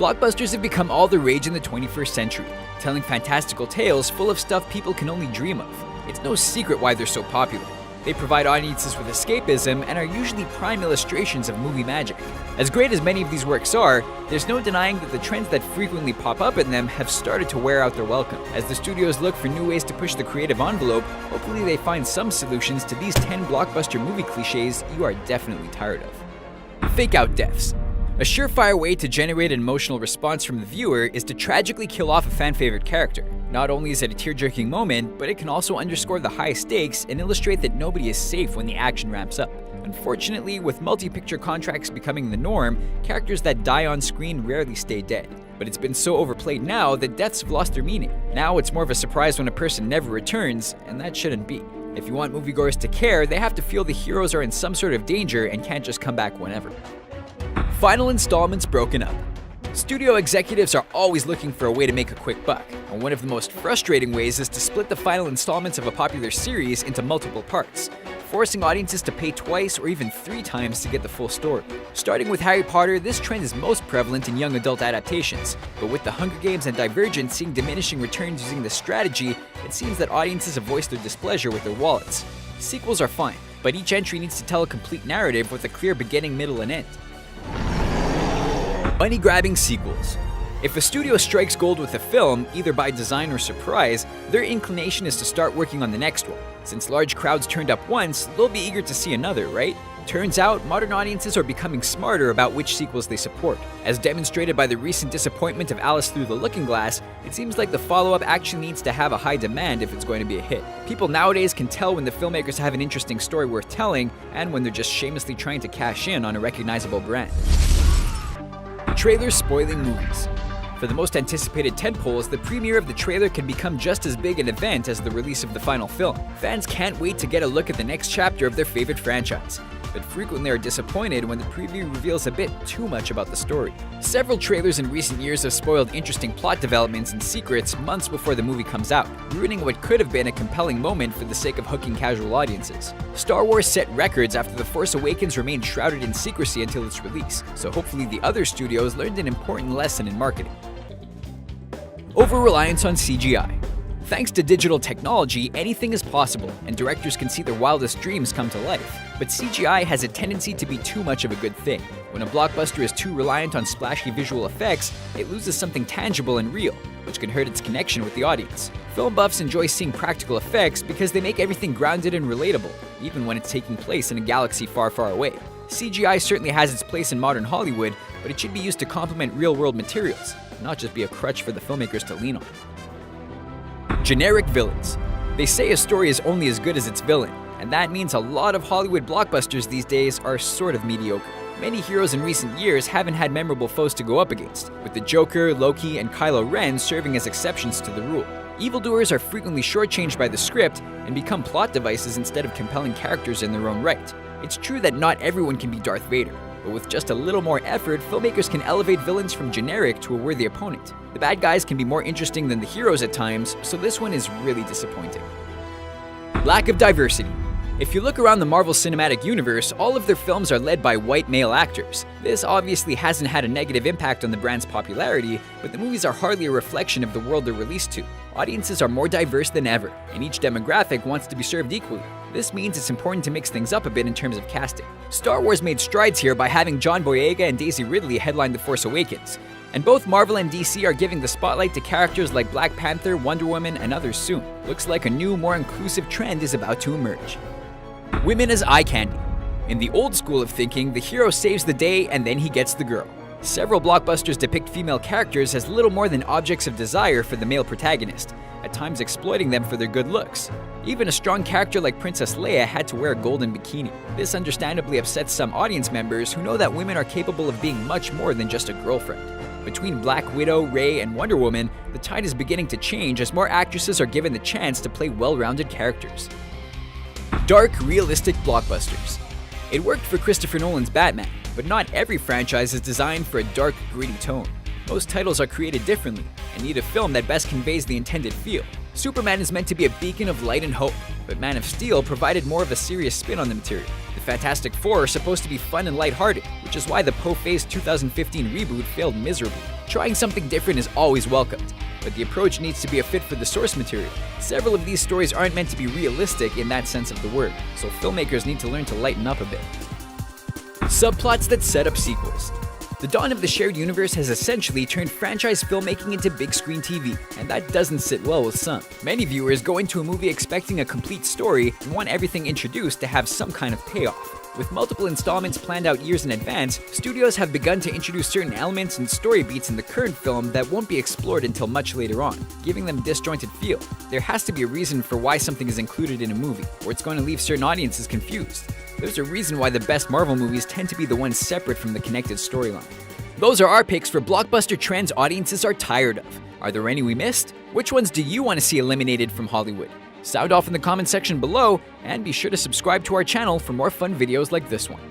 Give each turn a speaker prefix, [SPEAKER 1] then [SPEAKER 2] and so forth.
[SPEAKER 1] Blockbusters have become all the rage in the 21st century, telling fantastical tales full of stuff people can only dream of. It's no secret why they're so popular. They provide audiences with escapism and are usually prime illustrations of movie magic. As great as many of these works are, there's no denying that the trends that frequently pop up in them have started to wear out their welcome. As the studios look for new ways to push the creative envelope, hopefully they find some solutions to these 10 blockbuster movie cliches you are definitely tired of. Fake out deaths. A surefire way to generate an emotional response from the viewer is to tragically kill off a fan-favorite character. Not only is it a tear-jerking moment, but it can also underscore the high stakes and illustrate that nobody is safe when the action ramps up. Unfortunately, with multi-picture contracts becoming the norm, characters that die on screen rarely stay dead. But it's been so overplayed now that deaths have lost their meaning. Now it's more of a surprise when a person never returns, and that shouldn't be. If you want moviegoers to care, they have to feel the heroes are in some sort of danger and can't just come back whenever. Final installments broken up. Studio executives are always looking for a way to make a quick buck, and one of the most frustrating ways is to split the final installments of a popular series into multiple parts, forcing audiences to pay twice or even 3 times to get the full story. Starting with Harry Potter, this trend is most prevalent in young adult adaptations, but with The Hunger Games and Divergent seeing diminishing returns using this strategy, it seems that audiences have voiced their displeasure with their wallets. Sequels are fine, but each entry needs to tell a complete narrative with a clear beginning, middle, and end. Money-grabbing sequels. If a studio strikes gold with a film, either by design or surprise, their inclination is to start working on the next one. Since large crowds turned up once, they'll be eager to see another, right? Turns out, modern audiences are becoming smarter about which sequels they support. As demonstrated by the recent disappointment of Alice Through the Looking Glass, it seems like the follow-up actually needs to have a high demand if it's going to be a hit. People nowadays can tell when the filmmakers have an interesting story worth telling, and when they're just shamelessly trying to cash in on a recognizable brand. Trailers spoiling movies. For the most anticipated tentpoles, the premiere of the trailer can become just as big an event as the release of the final film. Fans can't wait to get a look at the next chapter of their favorite franchise, but frequently are disappointed when the preview reveals a bit too much about the story. Several trailers in recent years have spoiled interesting plot developments and secrets months before the movie comes out, ruining what could have been a compelling moment for the sake of hooking casual audiences. Star Wars set records after The Force Awakens remained shrouded in secrecy until its release, so hopefully the other studios learned an important lesson in marketing. Over-Reliance On CGI. Thanks to digital technology, anything is possible, and directors can see their wildest dreams come to life. But CGI has a tendency to be too much of a good thing. When a blockbuster is too reliant on splashy visual effects, it loses something tangible and real, which can hurt its connection with the audience. Film buffs enjoy seeing practical effects because they make everything grounded and relatable, even when it's taking place in a galaxy far, far away. CGI certainly has its place in modern Hollywood, but it should be used to complement real-world materials, not just be a crutch for the filmmakers to lean on. Generic villains. They say a story is only as good as its villain, and that means a lot of Hollywood blockbusters these days are sort of mediocre. Many heroes in recent years haven't had memorable foes to go up against, with the Joker, Loki, and Kylo Ren serving as exceptions to the rule. Evildoers are frequently shortchanged by the script and become plot devices instead of compelling characters in their own right. It's true that not everyone can be Darth Vader, but with just a little more effort, filmmakers can elevate villains from generic to a worthy opponent. The bad guys can be more interesting than the heroes at times, so this one is really disappointing. Lack of diversity. If you look around the Marvel Cinematic Universe, all of their films are led by white male actors. This obviously hasn't had a negative impact on the brand's popularity, but the movies are hardly a reflection of the world they're released to. Audiences are more diverse than ever, and each demographic wants to be served equally. This means it's important to mix things up a bit in terms of casting. Star Wars made strides here by having John Boyega and Daisy Ridley headline The Force Awakens, and both Marvel and DC are giving the spotlight to characters like Black Panther, Wonder Woman, and others soon. Looks like a new, more inclusive trend is about to emerge. Women as eye candy. In the old school of thinking, the hero saves the day and then he gets the girl. Several blockbusters depict female characters as little more than objects of desire for the male protagonist, at times exploiting them for their good looks. Even a strong character like Princess Leia had to wear a golden bikini. This understandably upsets some audience members who know that women are capable of being much more than just a girlfriend. Between Black Widow, Rey, and Wonder Woman, the tide is beginning to change as more actresses are given the chance to play well-rounded characters. Dark, realistic blockbusters. It worked for Christopher Nolan's Batman, but not every franchise is designed for a dark, gritty tone. Most titles are created differently and need a film that best conveys the intended feel. Superman is meant to be a beacon of light and hope, but Man of Steel provided more of a serious spin on the material. The Fantastic Four are supposed to be fun and lighthearted, which is why the po-faced 2015 reboot failed miserably. Trying something different is always welcomed, but the approach needs to be a fit for the source material. Several of these stories aren't meant to be realistic in that sense of the word, so filmmakers need to learn to lighten up a bit. Subplots that set up sequels. The dawn of the shared universe has essentially turned franchise filmmaking into big screen TV, and that doesn't sit well with some. Many viewers go into a movie expecting a complete story and want everything introduced to have some kind of payoff. With multiple installments planned out years in advance, studios have begun to introduce certain elements and story beats in the current film that won't be explored until much later on, giving them a disjointed feel. There has to be a reason for why something is included in a movie, or it's going to leave certain audiences confused. There's a reason why the best Marvel movies tend to be the ones separate from the connected storyline. Those are our picks for blockbuster trends audiences are tired of. Are there any we missed? Which ones do you want to see eliminated from Hollywood? Sound off in the comment section below, and be sure to subscribe to our channel for more fun videos like this one.